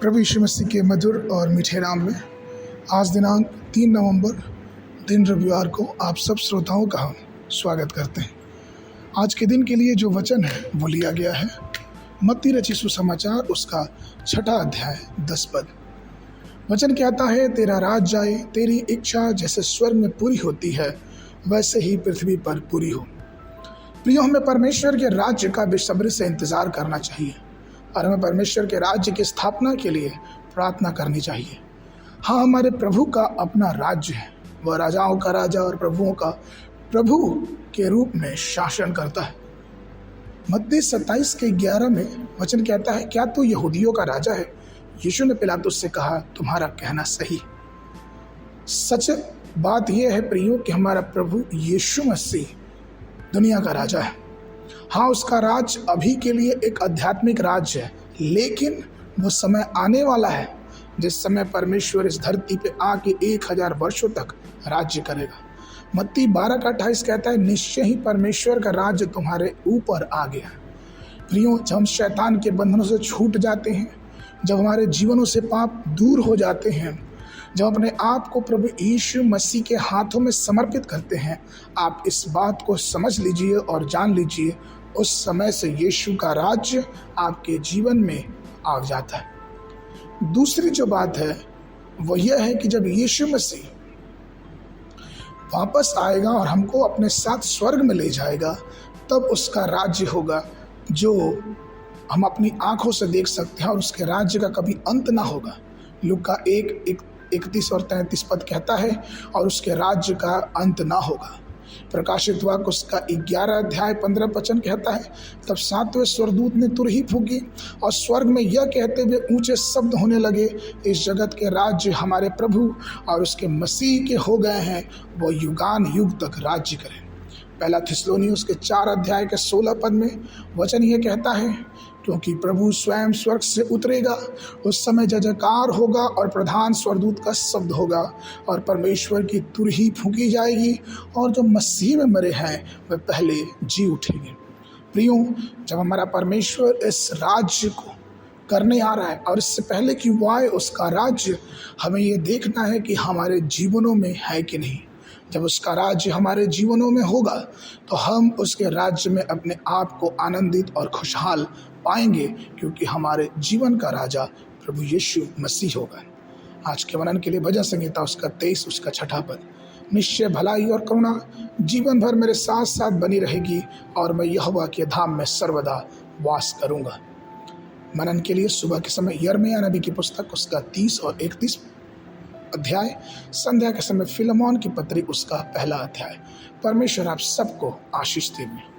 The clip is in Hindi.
प्रभु यीशु मसीह के मधुर और मीठे नाम में आज दिनांक 3 नवंबर दिन रविवार को आप सब श्रोताओं का हम स्वागत करते हैं। आज के दिन के लिए जो वचन है वो लिया गया है मत्ती रचित सुसमाचार उसका 6 अध्याय 10 पद। वचन कहता है, तेरा राज जाए, तेरी इच्छा जैसे स्वर्ग में पूरी होती है वैसे ही पृथ्वी पर पूरी हो। प्रियो, हमें परमेश्वर के राज्य का बेसब्री से इंतज़ार करना चाहिए और हमें परमेश्वर के राज्य की स्थापना के लिए प्रार्थना करनी चाहिए। हाँ, हमारे प्रभु का अपना राज्य है, वह राजाओं का राजा और प्रभुओं का प्रभु के रूप में शासन करता है। मत्ती 27:11 में वचन कहता है, क्या तू यहूदियों का राजा है? यीशु ने पिलातुस से कहा, तुम्हारा कहना सही। सच बात यह है प्रियो कि हमारा प्रभु यीशु मसीह दुनिया का राजा है। हाँ, उसका राज अभी के लिए एक आध्यात्मिक राज्य है, लेकिन वो समय आने वाला है जिस समय परमेश्वर इस धरती पे आके 1000 वर्षों तक राज्य करेगा। मत्ती 12:28 कहता है, निश्चय ही परमेश्वर का राज्य तुम्हारे ऊपर आ गया। प्रियो, जब हम शैतान के बंधनों से छूट जाते हैं, जब हमारे जीवनों से पाप दूर हो जाते हैं, जब अपने आप को प्रभु यीशु मसीह के हाथों में समर्पित करते हैं, आप इस बात को समझ लीजिए और जान लीजिए, उस समय से यीशु का राज्य आपके जीवन में आ जाता है। दूसरी जो बात है वो यह है कि जब यीशु मसीह वापस आएगा और हमको अपने साथ स्वर्ग में ले जाएगा, तब उसका राज्य होगा जो हम अपनी आंखों से देख सकते हैं और उसके राज्य का कभी अंत ना होगा। लूका 1:31 और 33 पद कहता है, और उसके राज्य का अंत ना होगा। प्रकाशित वाक्य उसका 11 अध्याय 15 वचन कहता है, तब 7वें स्वर्गदूत ने तुरही फूकी और स्वर्ग में यह कहते हुए ऊंचे शब्द होने लगे, इस जगत के राज्य हमारे प्रभु और उसके मसीह के हो गए हैं, वो युगान युग तक राज्य करें। पहला थिस्सलुनीयुस के 4 अध्याय के 16 पद में वचन यह कहता है, क्योंकि प्रभु स्वयं स्वर्ग से उतरेगा, उस समय जयजयकार होगा और प्रधान स्वर्गदूत का शब्द होगा और परमेश्वर की तुरही फूंकी जाएगी और जो मसीह में मरे हैं वे पहले जी उठेंगे। प्रियो, जब हमारा परमेश्वर इस राज्य को करने आ रहा है और इससे पहले कि वो आए, उसका राज्य हमें ये देखना है कि हमारे जीवनों में है कि नहीं। जब उसका राज्य हमारे जीवनों में होगा तो हम उसके राज्य में अपने आप को आनंदित और खुशहाल पाएंगे, क्योंकि हमारे जीवन का राजा प्रभु यीशु मसीह होगा। आज के वर्णन के लिए भजन संहिता उसका 23 उसका 6 पद। निश्चय भलाई और करुणा जीवन भर मेरे साथ साथ बनी रहेगी और मैं यहोवा के धाम में सर्वदा वास करूंगा। मनन के लिए सुबह के समय यिर्मयाह नबी की पुस्तक उसका 30 और 31 अध्याय, संध्या के समय फिलमोन की पत्री उसका 1 अध्याय। परमेश्वर आप सबको आशीष देवे।